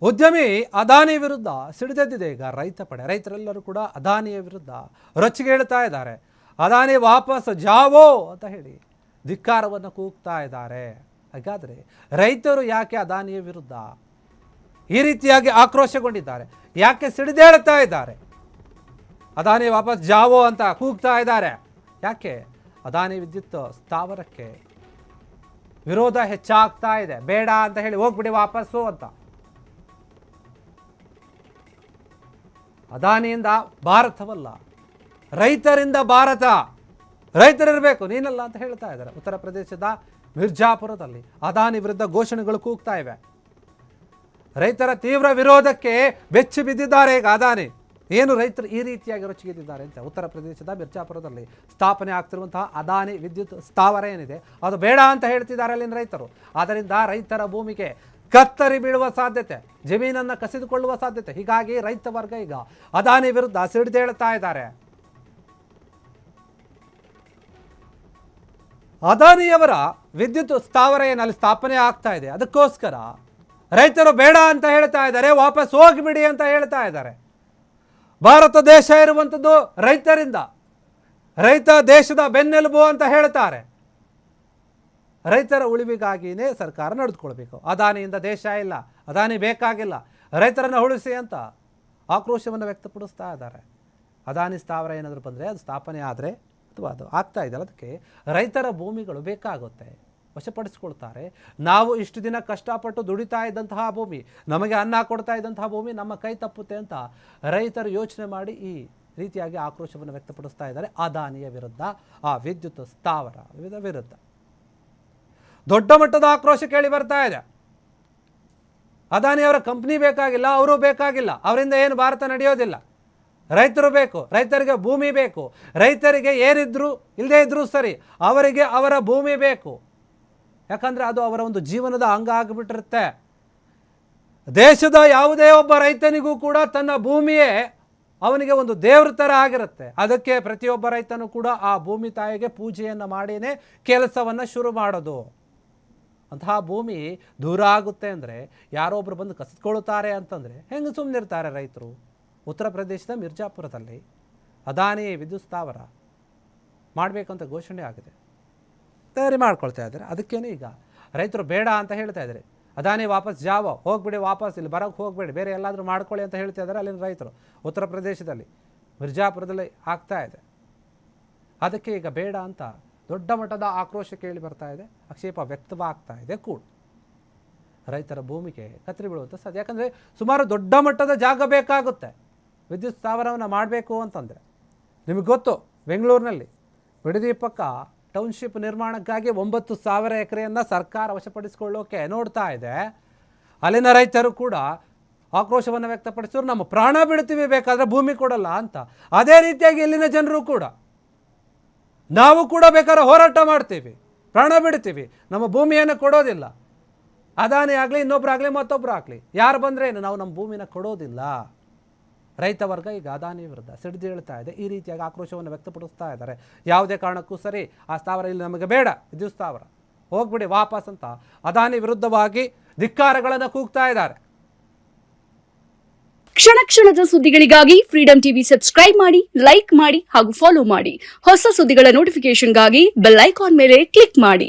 ಉದ್ಯಮಿ ಅದಾನಿ ವಿರುದ್ಧ ಸಿಡಿದೆದ್ದಿದೆ ಈಗ ರೈತ ಪಡೆ. ರೈತರೆಲ್ಲರೂ ಕೂಡ ಅದಾನಿಯ ವಿರುದ್ಧ ರೊಚ್ಚಿಗೆ ಹೇಳ್ತಾ ಇದ್ದಾರೆ. ಅದಾನಿ ವಾಪಸ್ ಜಾವೋ ಅಂತ ಹೇಳಿ ಧಿಕ್ಕಾರವನ್ನು ಕೂಗ್ತಾ ಇದ್ದಾರೆ. ಹಾಗಾದರೆ ರೈತರು ಯಾಕೆ ಅದಾನಿಯ ವಿರುದ್ಧ ಈ ರೀತಿಯಾಗಿ ಆಕ್ರೋಶಗೊಂಡಿದ್ದಾರೆ? ಯಾಕೆ ಸಿಡಿದೇಳ್ತಾ ಇದ್ದಾರೆ? ಅದಾನಿ ವಾಪಸ್ ಜಾವೋ ಅಂತ ಕೂಗ್ತಾ ಇದ್ದಾರೆ ಯಾಕೆ? ಅದಾನಿ ವಿದ್ಯುತ್ ಸ್ಥಾವರಕ್ಕೆ ವಿರೋಧ ಹೆಚ್ಚಾಗ್ತಾ ಇದೆ. ಬೇಡ ಅಂತ ಹೇಳಿ ಹೋಗ್ಬಿಡಿ ವಾಪಸ್ಸು ಅಂತ. ಅದಾನಿಯಿಂದ ಭಾರತವಲ್ಲ, ರೈತರಿಂದ ಭಾರತ. ರೈತರಿರಬೇಕು, ನೀನಲ್ಲ ಅಂತ ಹೇಳ್ತಾ ಇದ್ದಾರೆ. ಉತ್ತರ ಪ್ರದೇಶದ ಮಿರ್ಜಾಪುರದಲ್ಲಿ ಅದಾನಿ ವಿರುದ್ಧ ಘೋಷಣೆಗಳು ಕೂಗ್ತಾ ಇವೆ. ರೈತರ ತೀವ್ರ ವಿರೋಧಕ್ಕೆ ಬೆಚ್ಚಿ ಬಿದ್ದಿದ್ದಾರೆ ಈಗ ಅದಾನಿ. ಏನು ರೈತರು ಈ ರೀತಿಯಾಗಿ ರೊಚ್ಚಿಗೆದ್ದಿದ್ದಾರೆ ಅಂತ. ಉತ್ತರ ಪ್ರದೇಶದ ಮಿರ್ಜಾಪುರದಲ್ಲಿ ಸ್ಥಾಪನೆ ಆಗ್ತಿರುವಂತಹ ಅದಾನಿ ವಿದ್ಯುತ್ ಸ್ಥಾವರ ಏನಿದೆ ಅದು ಬೇಡ ಅಂತ ಹೇಳ್ತಿದ್ದಾರೆ ಅಲ್ಲಿನ ರೈತರು. ಆದ್ದರಿಂದ ರೈತರ ಭೂಮಿಗೆ ಕತ್ತರಿ ಬೀಳುವ ಸಾಧ್ಯತೆ, ಜಮೀನನ್ನು ಕಸಿದುಕೊಳ್ಳುವ ಸಾಧ್ಯತೆ. ಹೀಗಾಗಿ ರೈತ ವರ್ಗ ಈಗ ಅದಾನಿ ವಿರುದ್ಧ ಸಿಡಿದೇಳ್ತಾ ಇದ್ದಾರೆ. ಅದಾನಿಯವರ ವಿದ್ಯುತ್ ಸ್ಥಾವರ ಏನಲ್ಲಿ ಸ್ಥಾಪನೆ ಆಗ್ತಾ ಇದೆ, ಅದಕ್ಕೋಸ್ಕರ ರೈತರು ಬೇಡ ಅಂತ ಹೇಳ್ತಾ ಇದ್ದಾರೆ, ವಾಪಸ್ ಹೋಗಿಬಿಡಿ ಅಂತ ಹೇಳ್ತಾ ಇದ್ದಾರೆ. ಭಾರತ ದೇಶ ಇರುವಂಥದ್ದು ರೈತರಿಂದ, ರೈತ ದೇಶದ ಬೆನ್ನೆಲುಬು ಅಂತ ಹೇಳ್ತಾರೆ. ರೈತರ ಉಳಿವಿಗಾಗಿಯೇ ಸರ್ಕಾರ ನಡೆದುಕೊಳ್ಬೇಕು. ಅದಾನಿಯಿಂದ ದೇಶ ಇಲ್ಲ, ಅದಾನಿ ಬೇಕಾಗಿಲ್ಲ, ರೈತರನ್ನು ಉಳಿಸಿ ಅಂತ ಆಕ್ರೋಶವನ್ನು ವ್ಯಕ್ತಪಡಿಸ್ತಾ ಇದ್ದಾರೆ. ಅದಾನಿ ಸ್ಥಾವರ ಏನಾದರೂ ಬಂದರೆ, ಅದು ಸ್ಥಾಪನೆ ಆದರೆ ಅಥವಾ ಅದು ಆಗ್ತಾ ಇದೆಯಲ್ಲ, ಅದಕ್ಕೆ ರೈತರ ಭೂಮಿಗಳು ಬೇಕಾಗುತ್ತೆ, ವಶಪಡಿಸ್ಕೊಳ್ತಾರೆ. ನಾವು ಇಷ್ಟು ದಿನ ಕಷ್ಟಪಟ್ಟು ದುಡಿತಾ ಇದ್ದಂತಹ ಭೂಮಿ, ನಮಗೆ ಅನ್ನ ಕೊಡ್ತಾ ಇದ್ದಂತಹ ಭೂಮಿ ನಮ್ಮ ಕೈ ತಪ್ಪುತ್ತೆ ಅಂತ ರೈತರು ಯೋಚನೆ ಮಾಡಿ ಈ ರೀತಿಯಾಗಿ ಆಕ್ರೋಶವನ್ನು ವ್ಯಕ್ತಪಡಿಸ್ತಾ ಇದ್ದಾರೆ ಅದಾನಿಯ ವಿರುದ್ಧ, ಆ ವಿದ್ಯುತ್ ಸ್ಥಾವರ ವಿರುದ್ಧ. ದೊಡ್ಡ ಮಟ್ಟದ ಆಕ್ರೋಶ ಕೇಳಿ ಬರ್ತಾ ಇದೆ. ಅದಾನಿಯವರ ಕಂಪ್ನಿ ಬೇಕಾಗಿಲ್ಲ, ಅವರು ಬೇಕಾಗಿಲ್ಲ, ಅವರಿಂದ ಏನು ಭಾರತ ನಡೆಯೋದಿಲ್ಲ. ರೈತರು ಬೇಕು, ರೈತರಿಗೆ ಭೂಮಿ ಬೇಕು. ರೈತರಿಗೆ ಏನಿದ್ರು ಇಲ್ಲದೇ ಇದ್ರೂ ಸರಿ, ಅವರಿಗೆ ಅವರ ಭೂಮಿ ಬೇಕು. ಯಾಕಂದರೆ ಅದು ಅವರ ಒಂದು ಜೀವನದ ಅಂಗ ಆಗಿಬಿಟ್ಟಿರುತ್ತೆ. ದೇಶದ ಯಾವುದೇ ಒಬ್ಬ ರೈತನಿಗೂ ಕೂಡ ತನ್ನ ಭೂಮಿಯೇ ಅವನಿಗೆ ಒಂದು ದೇವ್ರ ಥರ ಆಗಿರುತ್ತೆ. ಅದಕ್ಕೆ ಪ್ರತಿಯೊಬ್ಬ ರೈತನೂ ಕೂಡ ಆ ಭೂಮಿ ತಾಯಿಗೆ ಪೂಜೆಯನ್ನು ಮಾಡಿಯೇ ಕೆಲಸವನ್ನು ಶುರು ಮಾಡೋದು. ಅಂತಹ ಭೂಮಿ ದೂರ ಆಗುತ್ತೆ ಅಂದರೆ, ಯಾರೊಬ್ಬರು ಬಂದು ಕಸಿದುಕೊಳ್ತಾರೆ ಅಂತಂದರೆ ಹೆಂಗೆ ಸುಮ್ಮನಿರ್ತಾರೆ ರೈತರು? ಉತ್ತರ ಪ್ರದೇಶದ ಮಿರ್ಜಾಪುರದಲ್ಲಿ ಅದಾನಿ ವಿದ್ಯುತ್ ಸ್ಥಾವರ ಮಾಡಬೇಕಂತ ಘೋಷಣೆ ಆಗಿದೆ, ತಯಾರಿ ಮಾಡ್ಕೊಳ್ತಾ ಇದ್ದಾರೆ. ಅದಕ್ಕೇನೆ ಈಗ ರೈತರು ಬೇಡ ಅಂತ ಹೇಳ್ತಾ ಇದ್ದಾರೆ. ಅದಾನಿ ವಾಪಸ್ ಜಾವೋ, ಹೋಗ್ಬಿಡಿ ವಾಪಸ್, ಇಲ್ಲಿ ಬರೋಕ್ಕೆ ಹೋಗ್ಬೇಡಿ, ಬೇರೆ ಎಲ್ಲಾದರೂ ಮಾಡ್ಕೊಳ್ಳಿ ಅಂತ ಹೇಳ್ತಾ ಇದ್ದಾರೆ ಅಲ್ಲಿನ ರೈತರು. ಉತ್ತರ ಪ್ರದೇಶದಲ್ಲಿ ಮಿರ್ಜಾಪುರದಲ್ಲಿ ಆಗ್ತಾ ಇದೆ. ಅದಕ್ಕೆ ಈಗ ಬೇಡ ಅಂತ ದೊಡ್ಡ ಮಟ್ಟದ ಆಕ್ರೋಶ ಕೇಳಿ ಬರ್ತಾ ಇದೆ, ಆಕ್ಷೇಪ ವ್ಯಕ್ತವಾಗ್ತಾ ಇದೆ ಕೂಡ. ರೈತರ ಭೂಮಿಗೆ ಕತ್ತರಿ ಬೀಳುವಂಥ ಸಾಧ್ಯ. ಯಾಕಂದರೆ ಸುಮಾರು ದೊಡ್ಡ ಮಟ್ಟದ ಜಾಗ ಬೇಕಾಗುತ್ತೆ ವಿದ್ಯುತ್ ಸ್ಥಾವರವನ್ನು ಮಾಡಬೇಕು ಅಂತಂದರೆ. ನಿಮಗೆ ಗೊತ್ತು, ಬೆಂಗಳೂರಿನಲ್ಲಿ ಬಿಡದಿ ಪಕ್ಕ ಟೌನ್ಶಿಪ್ ನಿರ್ಮಾಣಕ್ಕಾಗಿ 9,000 ಎಕರೆಯನ್ನು ಸರ್ಕಾರ ವಶಪಡಿಸಿಕೊಳ್ಳೋಕೆ ನೋಡ್ತಾ ಇದೆ. ಅಲ್ಲಿನ ರೈತರು ಕೂಡ ಆಕ್ರೋಶವನ್ನು ವ್ಯಕ್ತಪಡಿಸಿದ್ರು, ನಮ್ಮ ಪ್ರಾಣ ಬಿಡ್ತೀವಿ ಬೇಕಾದರೆ ಭೂಮಿ ಕೊಡಲ್ಲ ಅಂತ. ಅದೇ ರೀತಿಯಾಗಿ ಇಲ್ಲಿನ ಜನರು ಕೂಡ, ನಾವು ಕೂಡ ಬೇಕಾದ್ರೆ ಹೋರಾಟ ಮಾಡ್ತೀವಿ, ಪ್ರಾಣ ಬಿಡ್ತೀವಿ, ನಮ್ಮ ಭೂಮಿಯನ್ನು ಕೊಡೋದಿಲ್ಲ. ಅದಾನಿ ಆಗಲಿ, ಇನ್ನೊಬ್ಬರಾಗಲಿ, ಮತ್ತೊಬ್ಬರು ಆಗಲಿ, ಯಾರು ಬಂದರೆ ಏನು, ನಾವು ನಮ್ಮ ಭೂಮಿನ ಕೊಡೋದಿಲ್ಲ. ರೈತ ವರ್ಗ ಈಗ ಅದಾನಿ ವಿರುದ್ಧ ಸಿಡಿದೇಳ್ತಾ ಇದೆ. ಈ ರೀತಿಯಾಗಿ ಆಕ್ರೋಶವನ್ನು ವ್ಯಕ್ತಪಡಿಸ್ತಾ ಇದ್ದಾರೆ. ಯಾವುದೇ ಕಾರಣಕ್ಕೂ ಸರಿ, ಆ ಸ್ಥಾವರ ಇಲ್ಲಿ ನಮಗೆ ಬೇಡ, ವಿದ್ಯುತ್ ಸ್ಥಾವರ ಹೋಗ್ಬಿಡಿ ವಾಪಸ್ ಅಂತ ಅದಾನಿ ವಿರುದ್ಧವಾಗಿ ಧಿಕ್ಕಾರಗಳನ್ನು ಕೂಗ್ತಾ ಇದ್ದಾರೆ. ಕ್ಷಣ ಕ್ಷಣದ ಸುದ್ದಿಗಳಿಗಾಗಿ ಫ್ರೀಡಂ ಟಿವಿ ಸಬ್ಸ್ಕ್ರೈಬ್ ಮಾಡಿ, ಲೈಕ್ ಮಾಡಿ ಹಾಗೂ ಫಾಲೋ ಮಾಡಿ. ಹೊಸ ಸುದ್ದಿಗಳ ನೋಟಿಫಿಕೇಶನ್ಗಾಗಿ ಬೆಲ್ ಐಕಾನ್ ಮೇಲೆ ಕ್ಲಿಕ್ ಮಾಡಿ.